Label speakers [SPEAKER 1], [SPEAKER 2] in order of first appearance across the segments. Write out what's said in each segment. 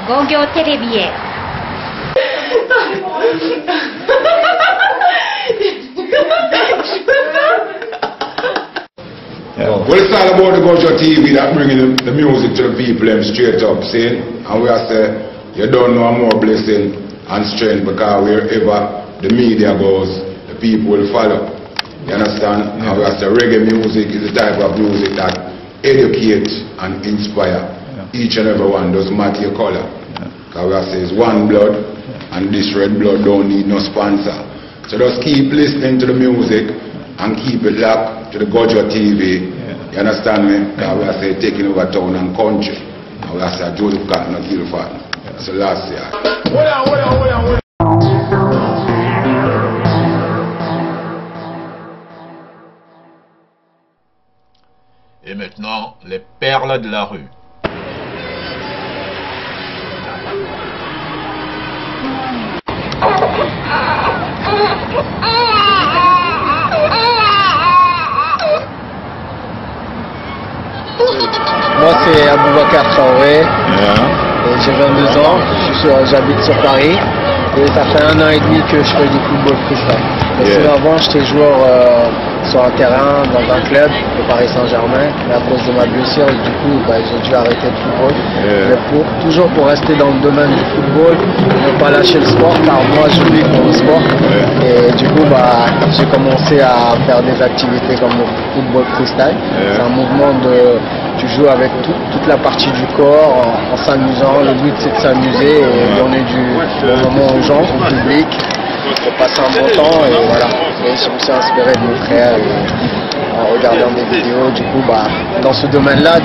[SPEAKER 1] 工業テレビへ。
[SPEAKER 2] Well, it's all about the Gojo TV that bringing the music to the people them straight up, see? And we are say, you don't know more blessing and strength because wherever the media goes, the people will follow. You understand? And we are say reggae music is the type of music that educate and inspire each and every one, doesn't matter your color. Because we are say it's one blood and this red blood don't need no sponsor. So just keep listening to the music and keep it locked to the Gojo TV. You understand me? Because we are say taking over town and country. And we are say Joseph Cotton and Kill Fat. That's the last year.
[SPEAKER 3] Et maintenant, les perles de la rue.
[SPEAKER 4] Moi c'est Aboubacar Traoré, et j'ai 22 ans, j'habite sur Paris et ça fait 1 an et demi que je fais du football freestyle. Mais sinon avant j'étais joueur sur un terrain, dans un club, le Paris Saint-Germain, mais à cause de ma blessure, du coup j'ai dû arrêter le football. Mais toujours pour rester dans le domaine du football, ne pas lâcher le sport, car moi je vis pour le sport. Et du coup j'ai commencé à faire des activités comme le football freestyle. C'est un mouvement de... Tu joues avec toute la partie du corps en s'amusant. Le but c'est de s'amuser et donner du bon moment aux gens, au public, pour passer un bon temps. Et voilà. Et je me suis inspiré de mon frère en regardant des vidéos. Du coup, dans ce domaine-là,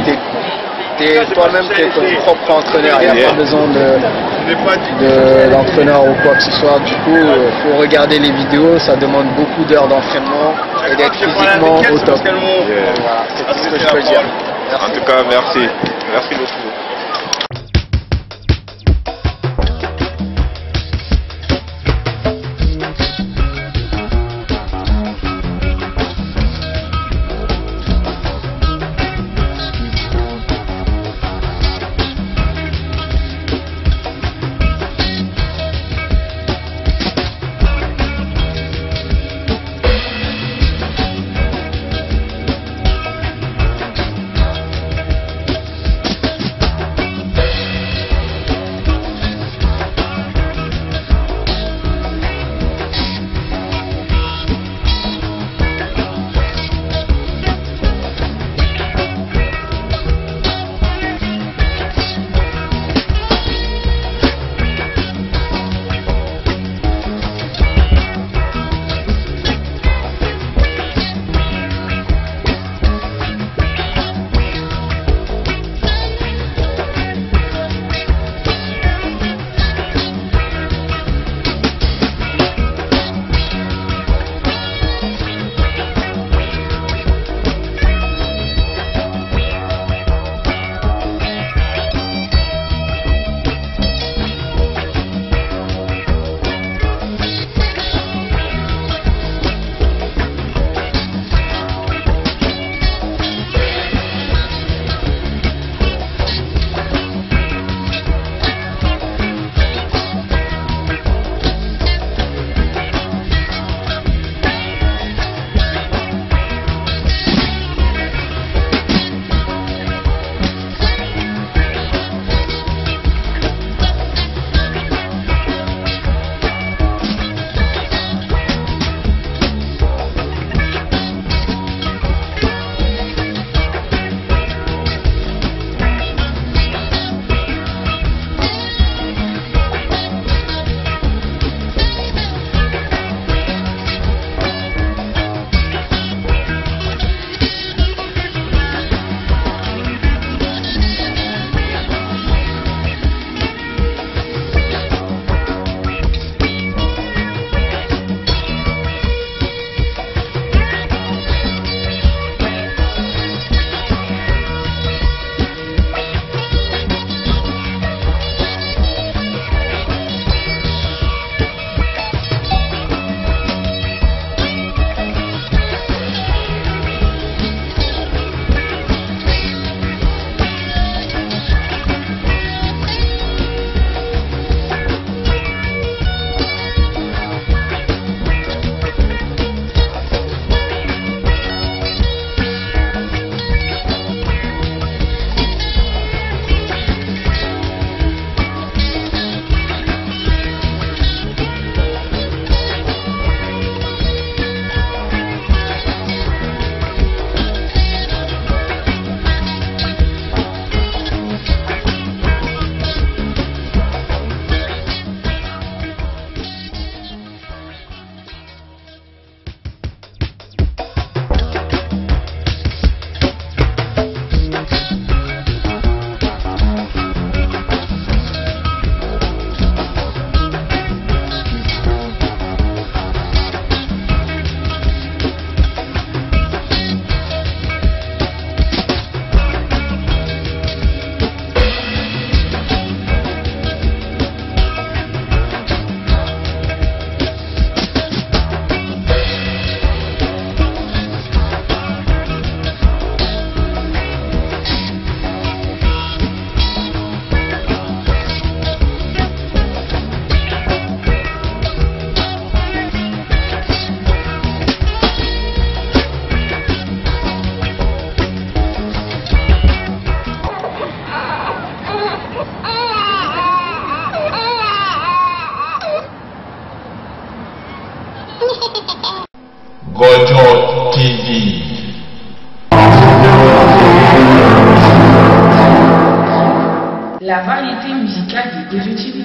[SPEAKER 4] toi-même t'es ton propre entraîneur. Il n'y a pas besoin de l'entraîneur ou quoi que ce soit. Du coup, il faut regarder les vidéos. Ça demande beaucoup d'heures d'entraînement et d'être physiquement au top. Voilà, c'est tout ce que je peux dire.
[SPEAKER 5] En tout cas, merci. Merci beaucoup.
[SPEAKER 1] la variété musicale de Gojo TV.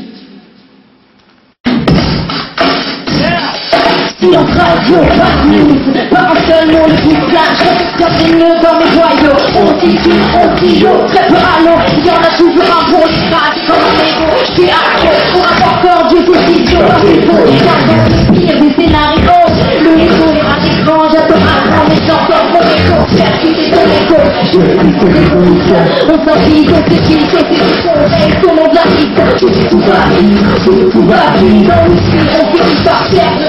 [SPEAKER 6] Silence radio, pas de news, pas un seul mot, le bouclage, comme des nœuds dans mes joyaux. On titille, on tillot, très peu à l'eau, il y en a toujours un bon scratch, comme un égo, je suis accro, pour un porteur Dieu décision, comme il faut, et j'adore le pire des scénarios, le écho est à l'écran, j'adore apprendre les chanteurs, mon écho, percuter ton écho, je suis ton évolution, on s'en fiche, on s'équipe, on s'équipe, on règle, tout le monde la vite, tout va vite, tout va vite, on finit par perdre,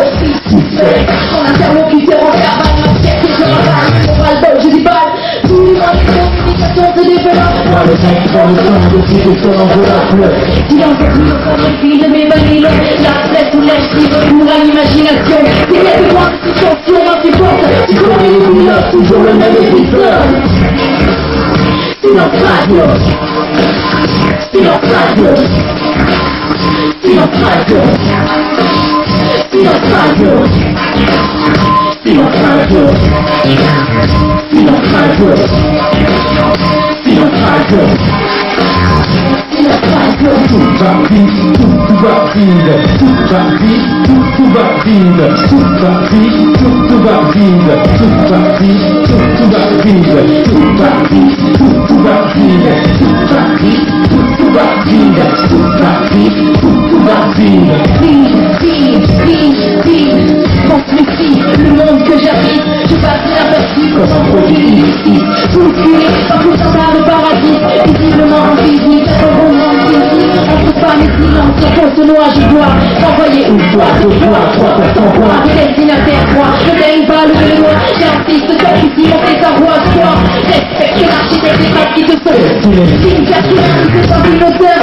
[SPEAKER 6] mon interlocuteur en verbal m'inquiète et je ravale, on va le bol, je dis balle, tous les mois les communications se développent. Moi le mec dans le temps, depuis le temps enveloppe. Silence et silence comme le fil de mes vanilles, la flèche ou l'esprit pour à l'imagination. C'est quelques points de tension insupporte, tu connais les pilotes, toujours le même épisode. Silence radio, silence radio, silence radio. Silence radio, silence radio, silence radio, silence radio, silence radio. Tout va vite, tout va vite, tout va vite, tout va vite, tout va vite, tout va vite, tout va vite, tout va vite, tout va vite, tout va vite, tout va vite, tout va vite, tout va vite, tout va vite. Transmissif, le monde que j'habite, je passe inaperçu comme un produit illicite. Bousculé par tout un tas de paradis, visiblement en physique, un roman physique. Entre femmes et silence, sur ce noir, je dois t'envoyer une fois, deux fois, trois fois, cent fois. Destinataire, moi, je gagne pas le loin. J'insiste, comme ici, on fait sa voix, toi. Respecte l'architecte des pattes qui te sont. Signe personnel, c'est un piloteur.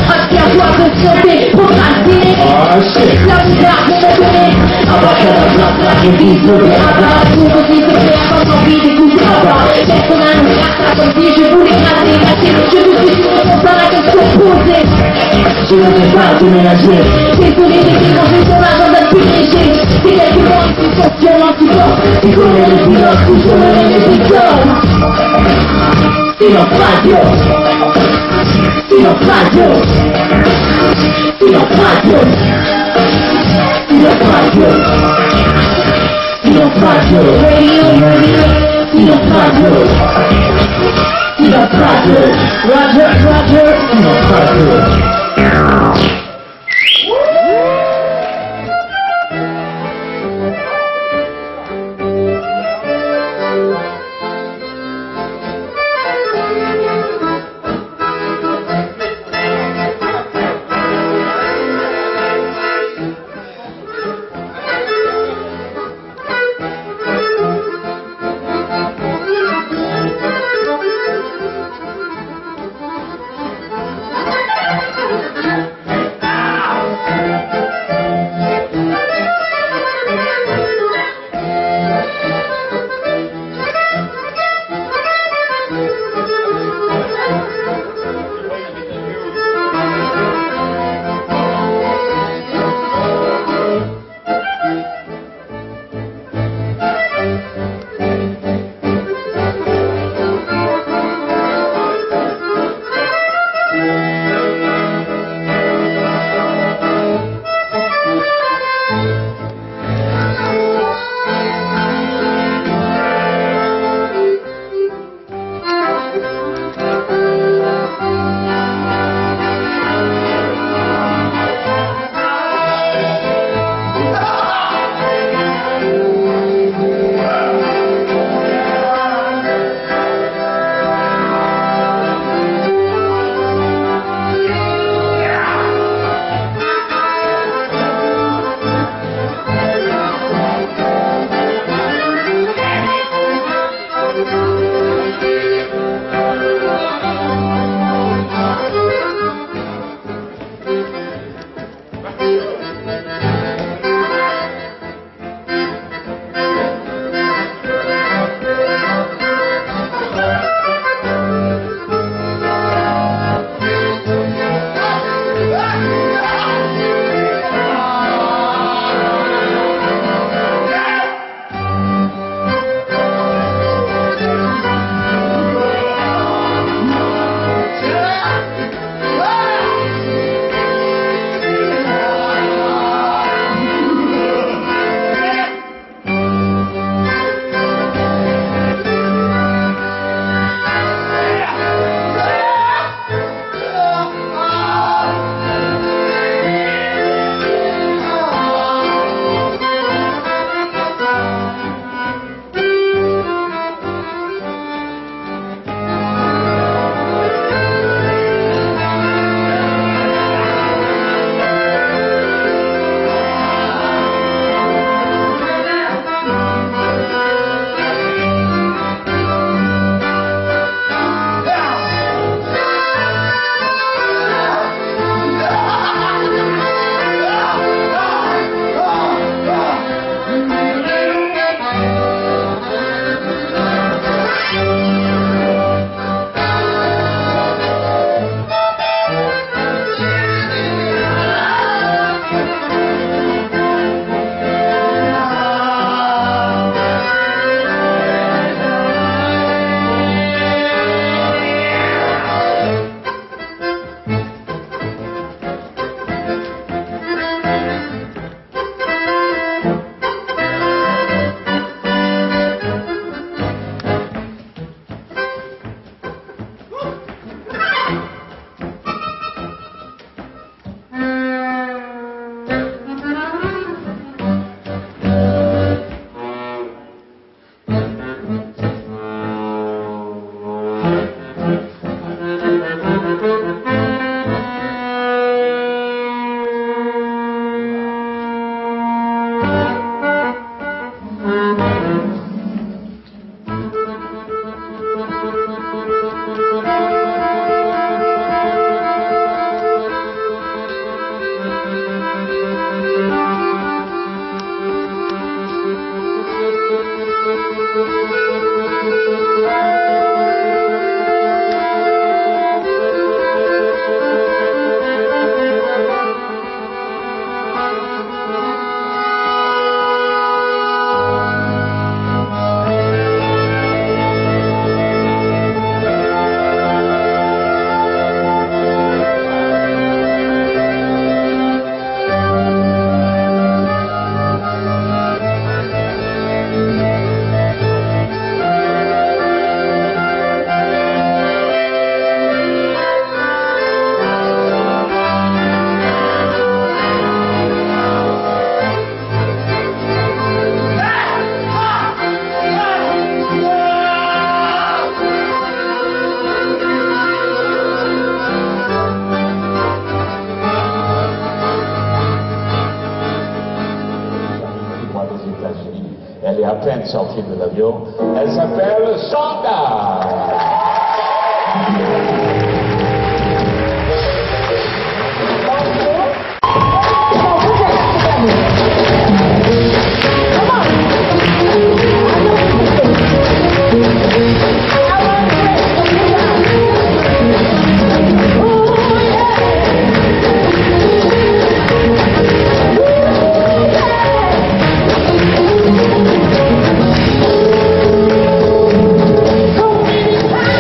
[SPEAKER 6] Attiens-toi de santé, procrastiné. La misère, mon donné. Abracadabra, je vise le béaba. Tout aussi se faire quand envie d'écouter là-bas. Personnel, on regarde ça comme si je voulais gratter, gratter. Je ne suis sur mon pas la question posée. Je ne vais pas déménager. Désolé, j'ai dérangé ton agenda de privilégié. C'est quelques mois, une tension, un support. Tu connais le pilote, toujours le même épisode. Silence radio, silence radio, silence radio, silence radio, silence radio, silence radio, silence radio, Roger, Roger, silence radio.
[SPEAKER 7] peine sortie de l'avion. Elle s'appelle Santa.
[SPEAKER 6] Bye.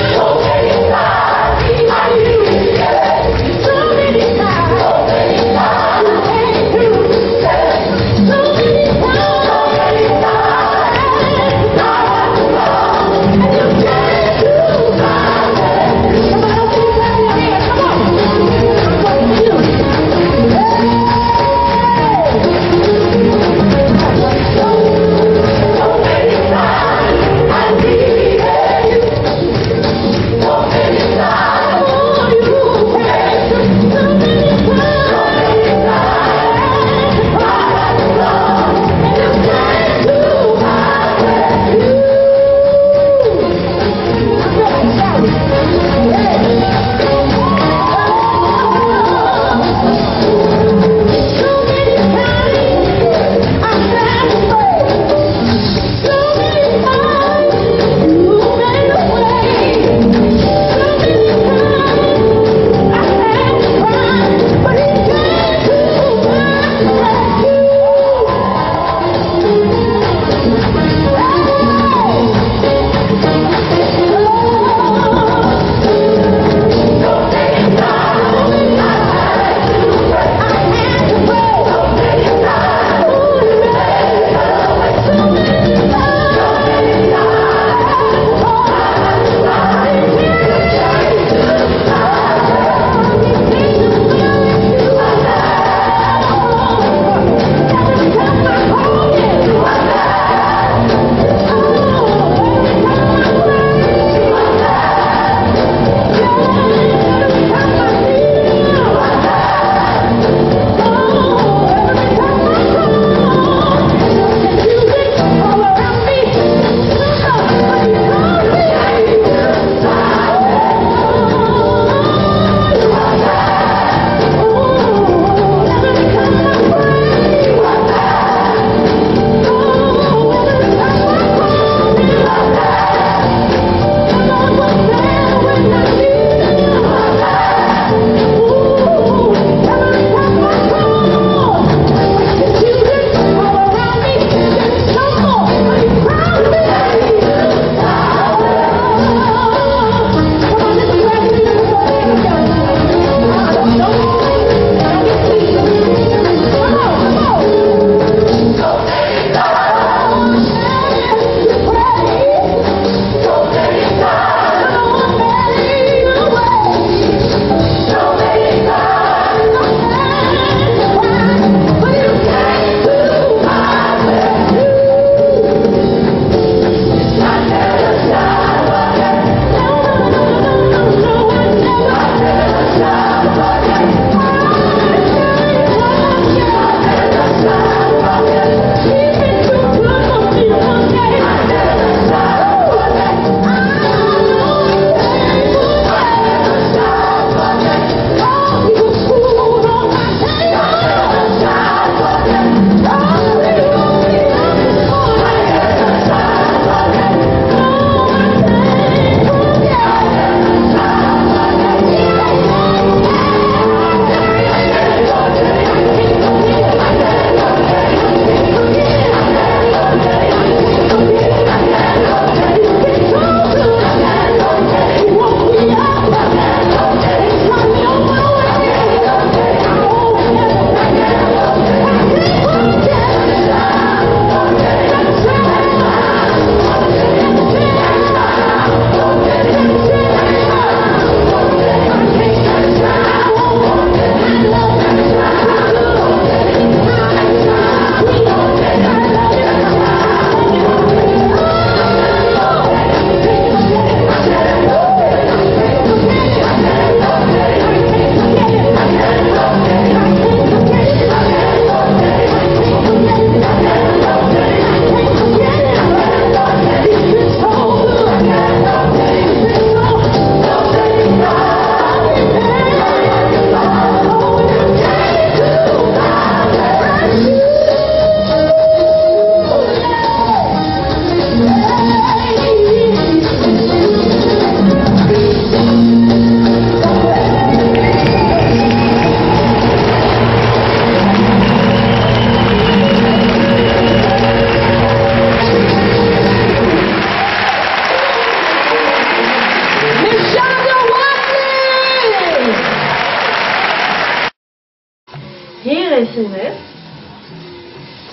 [SPEAKER 8] Jotine,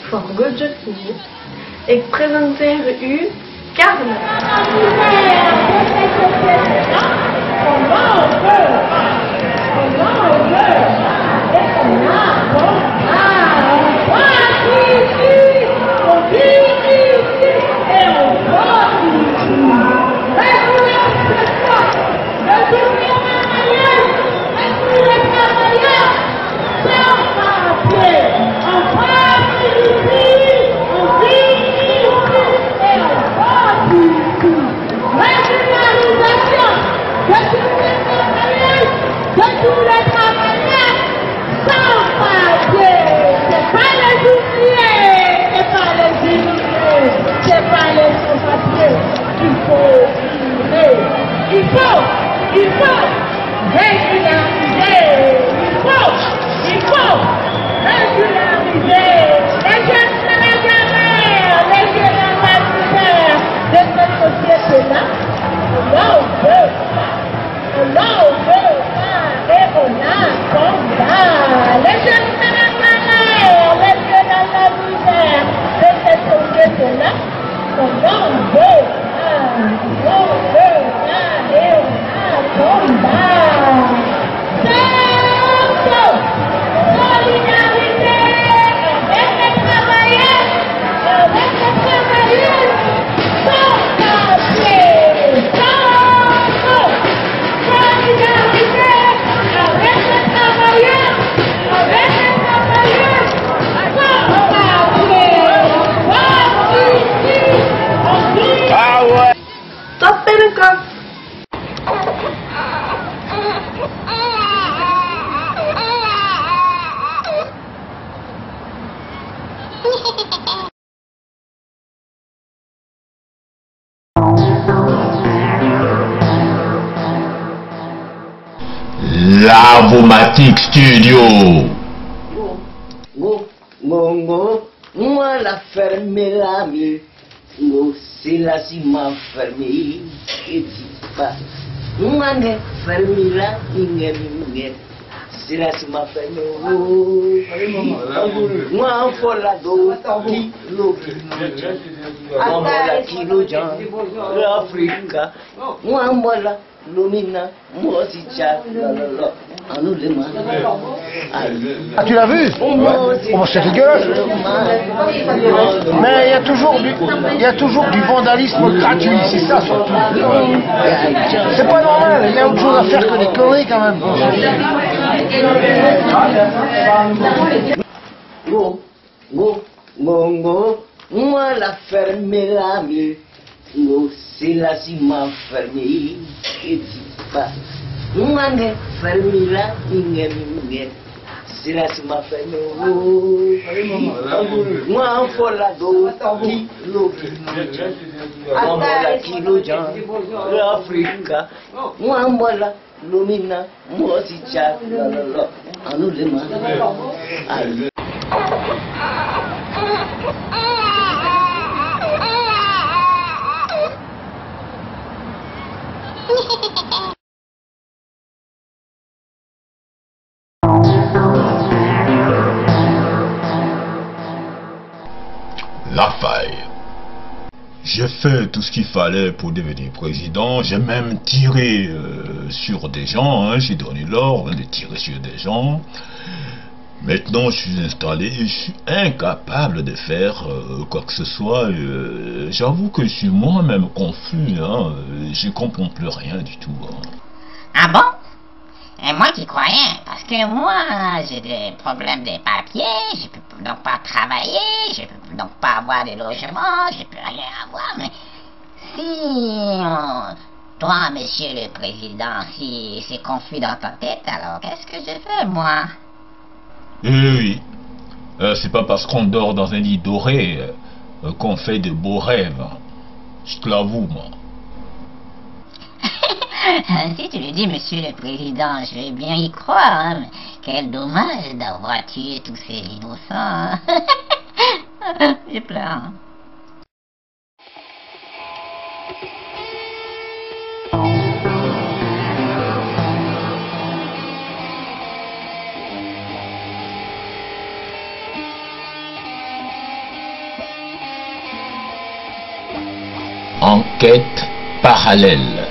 [SPEAKER 8] for go Jotine, et présenter eu Carla.
[SPEAKER 3] Lavomatic Studio.
[SPEAKER 9] Moi la fermé l'ami, c'est la si m'a fermé, et dis pas. Moi ne fermé la, c'est la si m'a fermé. Moi en faut la do, kilo jan, l'Afrique. Moi la Lumina, moi si tcha,
[SPEAKER 4] Ah, tu l'as vu? Oh, c'est dégueulasse. Mais il y a toujours du vandalisme gratuit, c'est ça surtout. C'est pas normal, il y a autre chose à faire que des conneries quand même.
[SPEAKER 9] Moi la fermé l'ami, c'est la si m'a fermé, et dis pas. Moi ne fermé la, c'est la si m'a fermé. Moi en faut la do, kilo jan, l'Afrique. Moi la Lumina, moi si tcha,
[SPEAKER 3] La faille. J'ai fait tout ce qu'il fallait pour devenir président. J'ai même tiré sur des gens. Hein. J'ai donné l'ordre de tirer sur des gens. Maintenant, je suis installé et je suis incapable de faire quoi que ce soit. J'avoue que je suis moi-même confus. Hein. Je comprends plus rien du tout. Hein.
[SPEAKER 10] Ah bon? Et moi qui croyais, parce que moi j'ai des problèmes de papier, je peux donc pas travailler, je peux donc pas avoir de logement, je peux rien avoir, mais si toi, monsieur le président, si c'est confus dans ta tête, alors qu'est-ce que je fais moi?
[SPEAKER 3] Oui, c'est pas parce qu'on dort dans un lit doré qu'on fait de beaux rêves. Je te l'avoue, moi.
[SPEAKER 10] Si tu le dis, monsieur le président, je vais bien y croire, hein, mais quel dommage d'avoir tué tous ces innocents. Je pleure.
[SPEAKER 3] Enquête parallèle.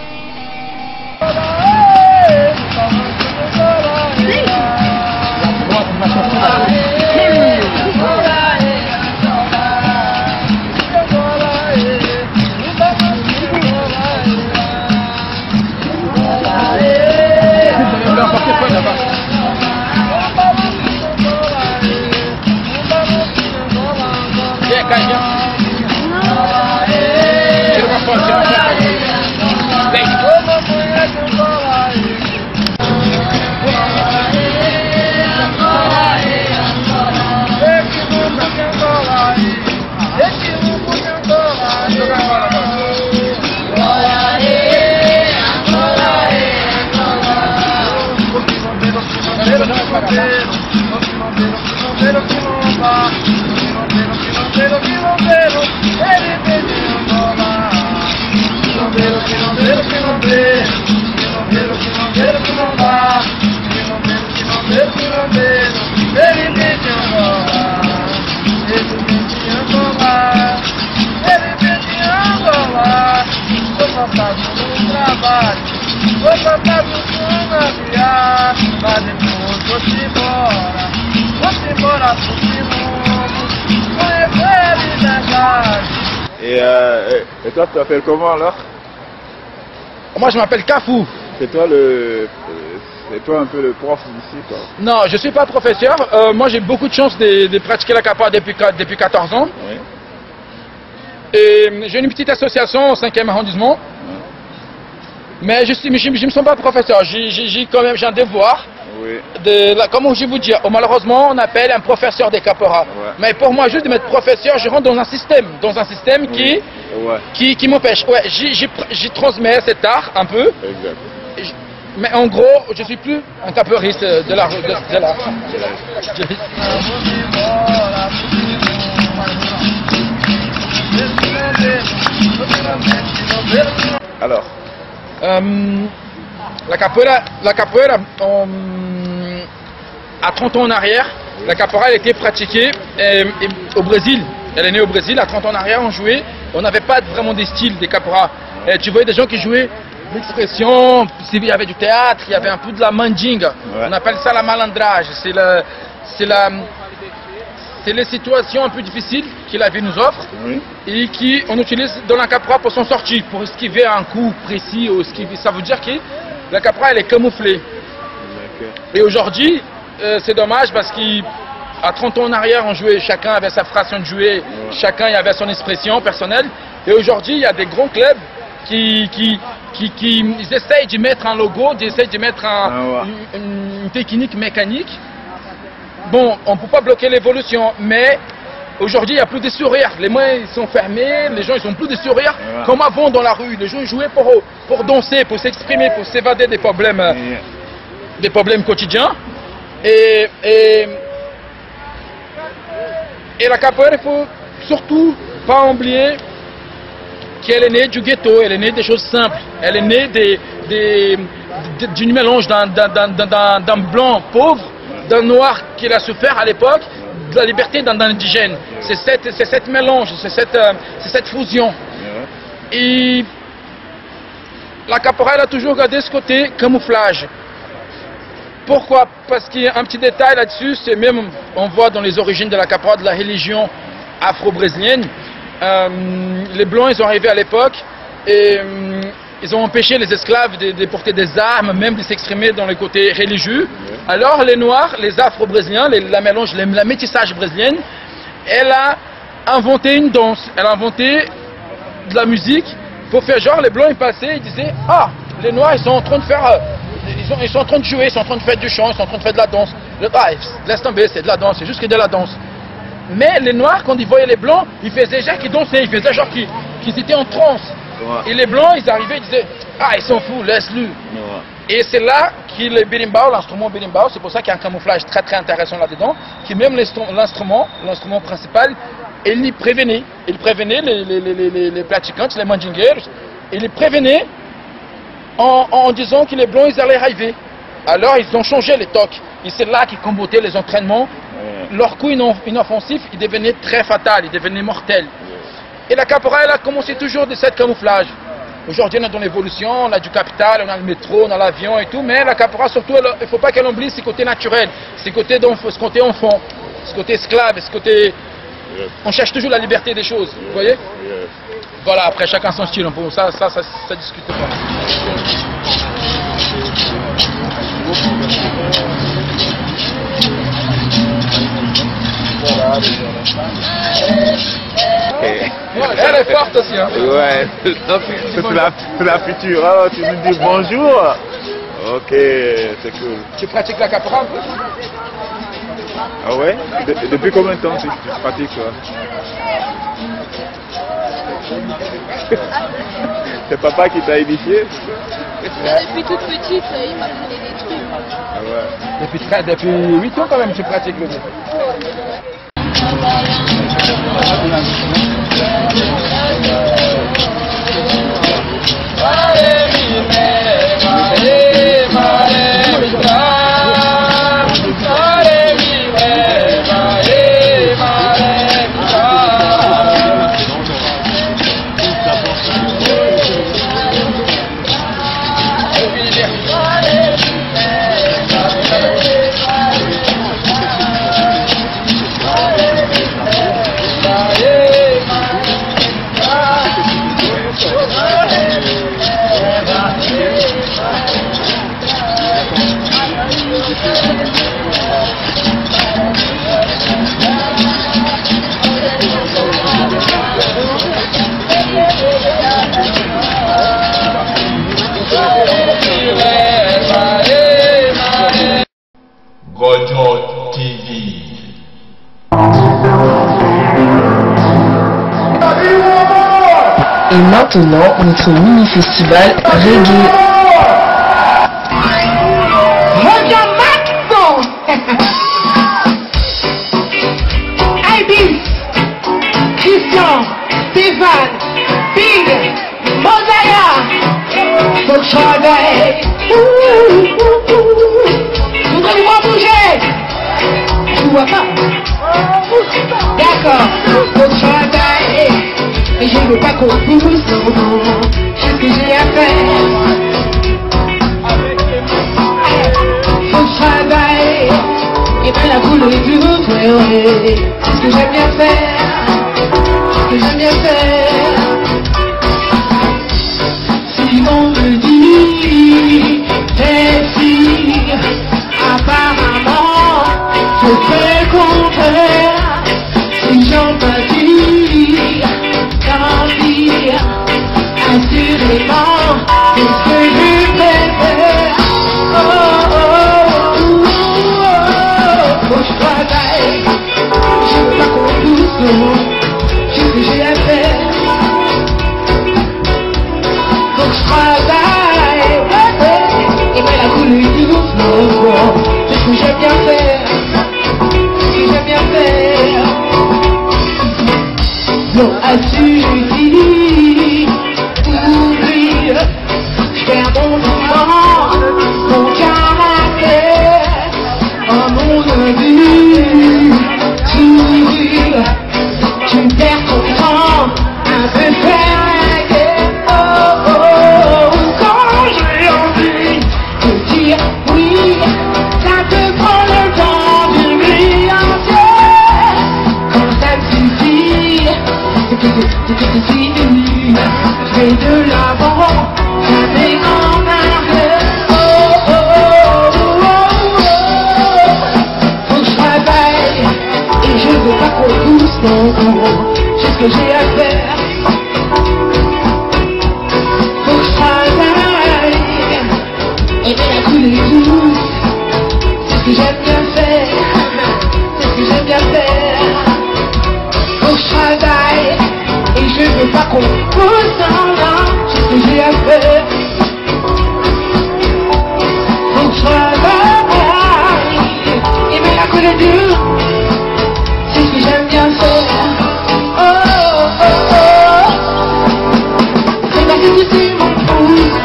[SPEAKER 5] Et toi, tu t'appelles comment alors?
[SPEAKER 11] Moi, je m'appelle Kafou.
[SPEAKER 5] C'est toi un peu le prof d'ici, quoi?
[SPEAKER 11] Non, je suis pas professeur. Moi, j'ai beaucoup de chance de pratiquer la capoeira depuis 14 ans.
[SPEAKER 5] Oui.
[SPEAKER 11] Et j'ai une petite association au 5e arrondissement. Mais je ne me sens pas professeur. J'ai quand même un devoir.
[SPEAKER 5] Oui.
[SPEAKER 11] Comment je vais vous dire, malheureusement, on appelle un professeur de capoeira.
[SPEAKER 5] Ouais.
[SPEAKER 11] Mais pour moi, juste de mettre professeur, je rentre dans un système
[SPEAKER 5] Oui.
[SPEAKER 11] qui m'empêche. Ouais, j'y transmets cet art un peu.
[SPEAKER 5] Exact.
[SPEAKER 11] Mais en gros, je suis plus un capoeiriste de l'art.
[SPEAKER 5] Alors
[SPEAKER 11] la capoeira à 30 ans en arrière, la capoeira elle était pratiquée au Brésil. Elle est née au Brésil, à 30 ans en arrière on jouait, on n'avait pas vraiment des styles de capoeira. Tu voyais des gens qui jouaient l'expression, il y avait du théâtre, il y avait un peu de la mandinga. Ouais. On appelle ça la malandrage. C'est les situations un peu difficiles que la vie nous offre, oui, et qu'on utilise dans la capoeira pour s'en sortir, pour esquiver un coup précis. Ou esquiver. Ça veut dire que la capoeira elle est camouflée. Et aujourd'hui, c'est dommage parce qu'à 30 ans en arrière, on jouait, chacun avait sa façon de jouer, chacun avait son expression personnelle. Et aujourd'hui, il y a des grands clubs qui essayent de mettre un logo, ils essayent de mettre une technique mécanique. Bon, on ne peut pas bloquer l'évolution, mais aujourd'hui, il n'y a plus de sourires. Les mains ils sont fermées, les gens ils ont plus de sourires comme avant dans la rue. Les gens jouaient pour danser, pour s'exprimer, pour s'évader des problèmes quotidiens. Et la capoeira, il faut surtout pas oublier qu'elle est née du ghetto, elle est née des choses simples. Elle est née du mélange d'un blanc pauvre, d'un noir qui a souffert à l'époque, de la liberté d'un indigène. C'est cette mélange, c'est cette fusion. Et la capoeira a toujours gardé ce côté camouflage. Pourquoi? Parce qu'il y a un petit détail là-dessus, c'est même, on voit dans les origines de la capoeira, de la religion afro-brésilienne, les Blancs ils ont arrivé à l'époque et ils ont empêché les esclaves de porter des armes, même de s'exprimer dans le côté religieux. Alors les Noirs, les Afro-Brésiliens, la métissage brésilienne, elle a inventé une danse, elle a inventé de la musique pour faire genre les Blancs ils passaient, ils disaient ah, les Noirs ils sont en train de faire, ils sont en train de jouer, ils sont en train de faire du chant, ils sont en train de faire de la danse. Laisse tomber, c'est de la danse, c'est juste que de la danse. Mais les Noirs, quand ils voyaient les Blancs, ils faisaient genre qu'ils dansaient, ils faisaient genre qu'ils étaient en transe. Et les Blancs, ils arrivaient, ils disaient ah, ils s'en foutent, laisse-le. Et c'est là que le berimbau, l'instrument berimbau, c'est pour ça qu'il y a un camouflage très très intéressant là-dedans, qui même l'instrument principal, il les prévenait. Il prévenait les pratiquants, les mandingueiros, il les prévenait en disant que les Blancs, ils allaient arriver. Alors ils ont changé les tocs. Et c'est là qu'ils combattaient les entraînements. Leur coup inoffensif, il devenait très fatal, il devenait mortel. Et la caporal, elle a commencé toujours de cette camouflage. Aujourd'hui, on est dans l'évolution, on a du capital, on a le métro, on a l'avion et tout, mais la caporal, surtout, il ne faut pas qu'elle oublie ses côtés naturels, ce côté enfant, ce côté esclave, ce côté... On cherche toujours la liberté des choses, vous voyez? Voilà, après chacun son style, ça discute pas. Elle est forte aussi, hein?
[SPEAKER 5] Ouais, c'est la future. Alors, tu nous dis bonjour. Ok, c'est cool.
[SPEAKER 11] Tu pratiques la caporal?
[SPEAKER 5] Ah ouais? Depuis combien de temps tu pratiques ça? C'est papa qui t'a initié?
[SPEAKER 12] Depuis toute petite, il m'apprenait des trucs.
[SPEAKER 5] Ah ouais.
[SPEAKER 11] Depuis 8 ans quand même tu pratiques le jeu.
[SPEAKER 3] Gojo TV.
[SPEAKER 1] Et maintenant, notre mini-festival reggae.
[SPEAKER 6] Regarde maintenant. Ibis, Christian, Stéphane, Big, Mosaya, faut travailler. Vous allez voir bouger. Tu vois pas? D'accord, faut travailler. Et je veux pas qu'on pousse, non, c'est ce que j'ai à faire. Faut travailler, et bien la couleur du frère, c'est ce que j'aime bien faire, ce que j'aime bien faire. Si on me dit, tes filles, apparemment, je fais contraire, si j'en pâtis. Assurément, c'est ce que je préfère. Oh, oh, oh, oh, faut que je travaille. Je veux pas qu'on pousse, j'ai ce que j'ai à faire. Faut que je travaille. Et bien la couleur du flow, c'est ce que j'aime bien faire. C'est ce que j'aime bien faire. Non, assurément. Je perds mon temps, mon caractère, oh mon avis, sourire, tu perds ton temps, un peu flingué, oh oh oh, quand j'ai envie de dire oui, ça te prend le temps de lui entier, quand ça me suffit, c'est fini, je vais de l'avant. Jamais en arrière, oh oh oh oh oh. Faut que je travaille, et je veux pas qu'on pousse, non, j'ai ce que j'ai à faire. Faut que je travaille, et bien la couleur douce, c'est ce que j'aime bien faire, c'est ce que j'aime bien faire. Faut que je travaille, et je veux pas qu'on pousse, non, j'ai ce que j'ai à faire. Faut que je travaille, et bien la couleur dure, c'est ce que j'aime bien faire. Oh oh oh, c'est parce que tu sais mon pouce,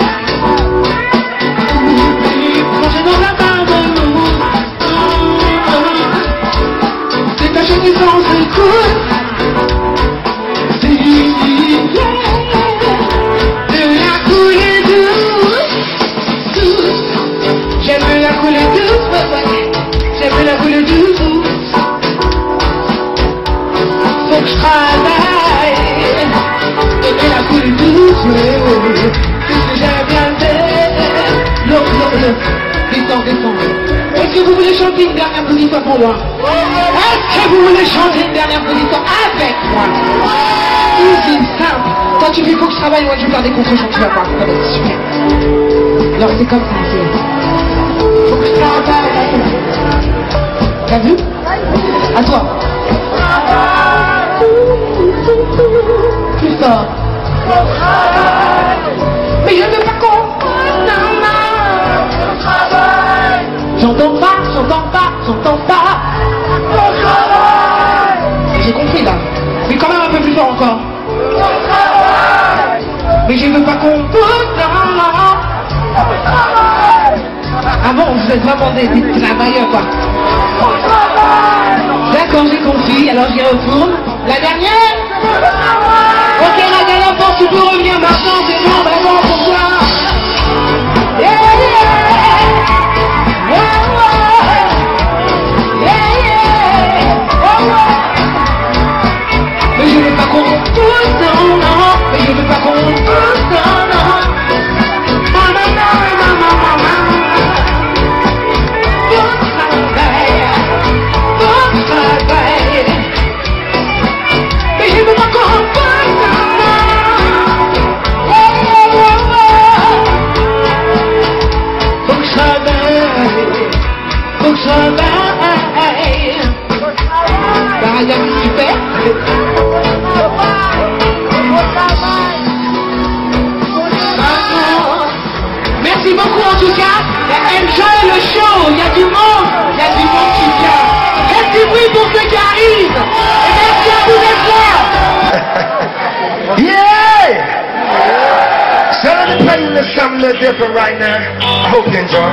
[SPEAKER 6] plongé dans la barre de l'eau, c'est ta chose qui s'en secoue, c'est couler douce, ouais, ouais. J'aime la couler douce. Faut que je travaille. J'aime la couler douce, ouais, ouais. Qu'est-ce que j'aime bien faire? Look. Descends. Est-ce que vous voulez chanter une dernière petite fois pour moi? Est-ce que vous voulez chanter une dernière petite fois avec moi? Easy, simple. Toi tu dis faut que je travaille, moi je vais faire des contre-chants, tu vas voir, ça va être super. Alors c'est comme ça, c'est... Faut que je travaille. T'as vu? À toi. Plus fort. Mais je ne veux pas qu'on... J'entends pas. J'ai compris là. Mais quand même un peu plus fort encore. Mais je veux pas qu'on pousse. Ah bon, vous êtes vraiment des travailleurs quoi. D'accord, j'ai compris. Alors j'y retourne. La dernière. Ok, la dernière fois, tu peux revenir maintenant. C'est bon, vraiment pour toi. Mais je veux pas qu'on pousse, non. Mais je veux pas qu'on pousse, non. Mais je veux pas qu'on pousse, non. Faut que je travaille. Par exemple, super. Merci beaucoup en tout cas. Enjoy le show. Il y a du monde qui vient. Faites du bruit pour ceux qui arrivent. Et merci à vous d'être là.
[SPEAKER 13] Yeah! So let me play you something a little different right now. I hope you enjoy.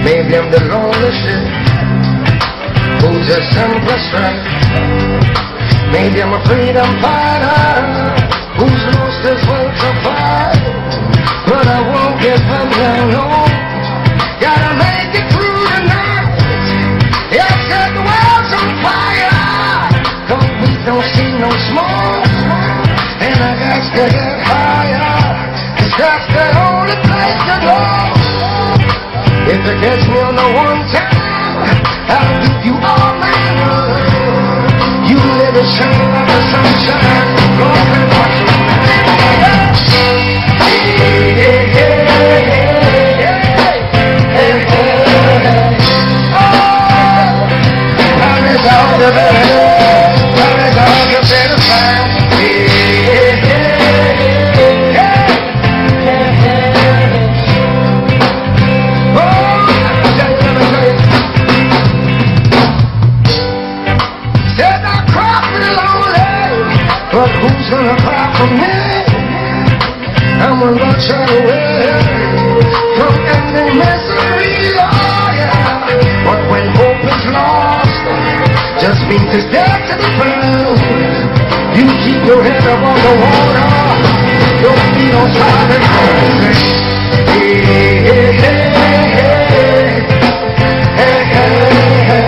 [SPEAKER 13] Maybe I'm the lonely ship who just simplest right. Maybe I'm a freedom fighter who's lost his will to fight. But I won't give up now, no. Gotta make it through the night. Yeah, said the world's on fire, 'cause we don't see no smoke. And I got to get higher, 'cause that's the only place to go. If you catch me on the one time, I'll give you all my love. You live and shine like the sunshine. Go and watch it. Promise all the better. Promise all the better fine. But who's gonna cry for me? I'm gonna run away from ending misery, oh yeah. But when hope is lost, just means it's dead to the ground. You keep your head above the water, your feet on solid ground. Hey, hey, hey, hey, hey, hey, hey.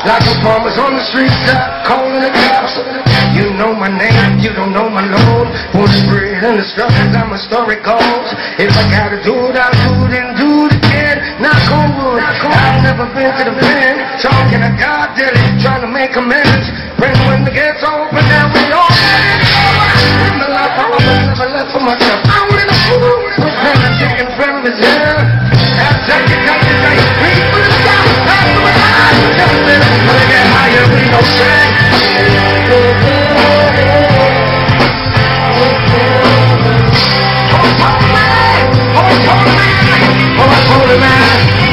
[SPEAKER 13] like the farmers on the streets, calling the cops. You know my name, you don't know my load. For the bread and the struggles, I'm a story goes. If I gotta do it, I'll do it and do it again. Knock on wood, I've never been to the pen. Talking to God daily, trying to make amends. When the gates open, now we all in the life I never left for myself. I'm with a fool, pretending taking front of his hair. I'll take it, reach for the sky, pass the line. Just a minute, when I get higher, we don't shake.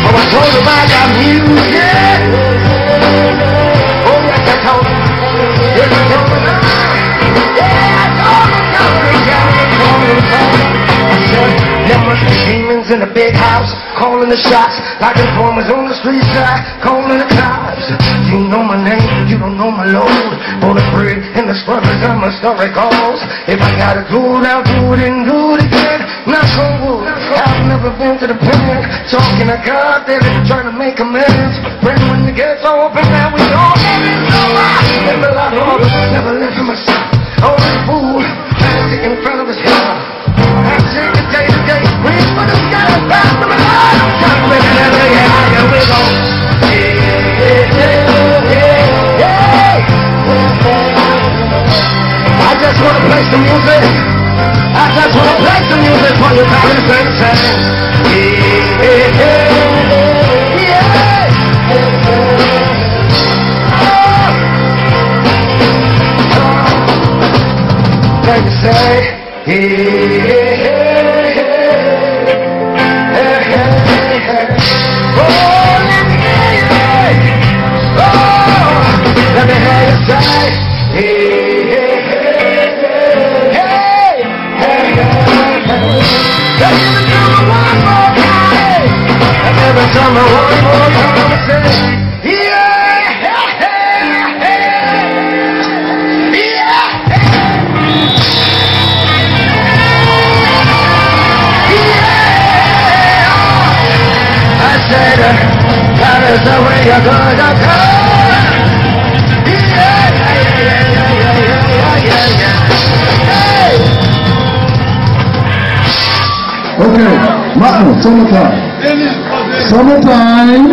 [SPEAKER 13] I told him I got music. Oh, yes, I told him. Yes, I told him. Yeah, I told him. I said, there must be demons in the big house, calling the shots, like informers on the street side, calling the cops. You know my name, you don't know my load. For the bread and the struggles, I'm a story goes. If I gotta do it, I'll do it and do it again. Knock on wood, I've never been to the pen. Talking to God, they're trying to make amends. When the gates open, now we all never like others, never live for myself. Oh, this fool, dancing in front of his head. I take it day to day, reach for the sky, pass the line. I'm trying to make it every year, here we go. I just wanna play some music. I just wanna play some music for you, parents and friends. Like you say, let me hear you say, every time I want more time, I say, I said, that is the way you're gonna go.
[SPEAKER 14] Okay, Martin, summertime. Summertime.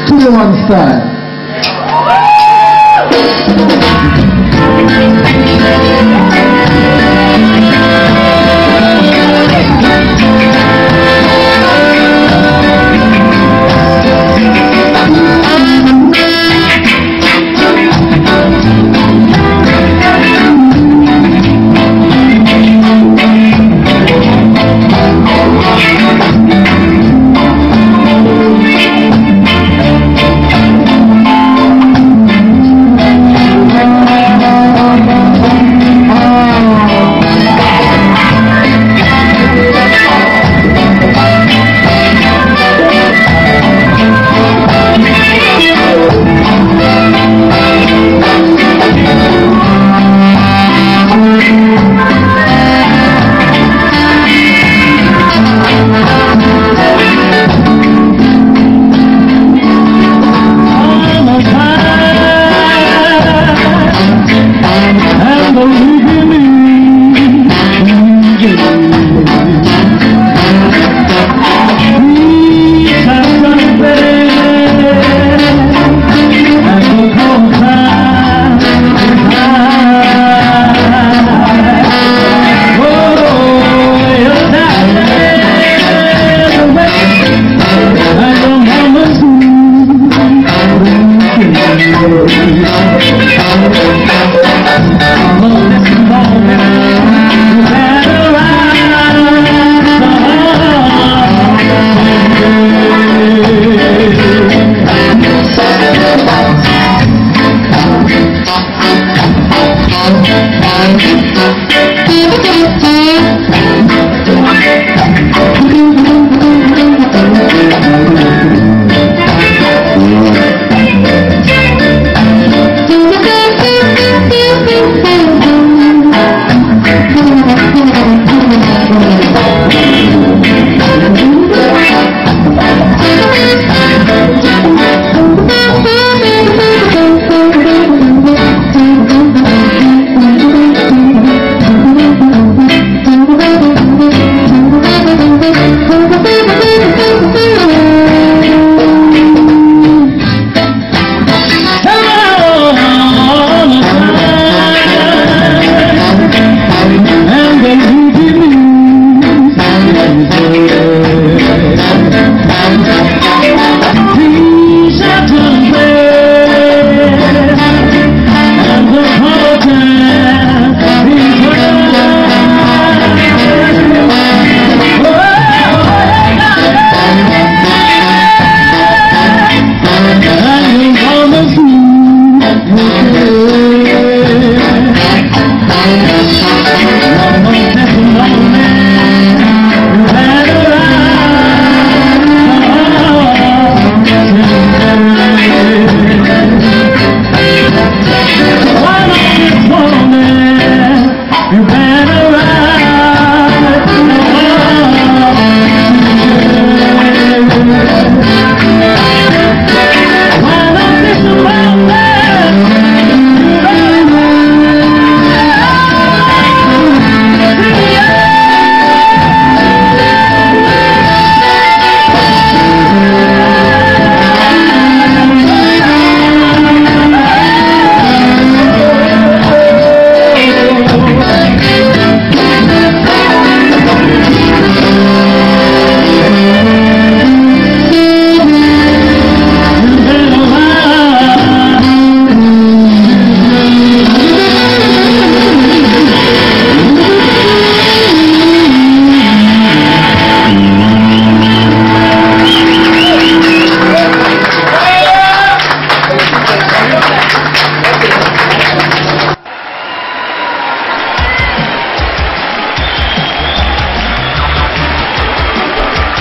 [SPEAKER 14] Studio One style.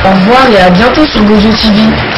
[SPEAKER 1] Au revoir et à bientôt sur Gojo TV.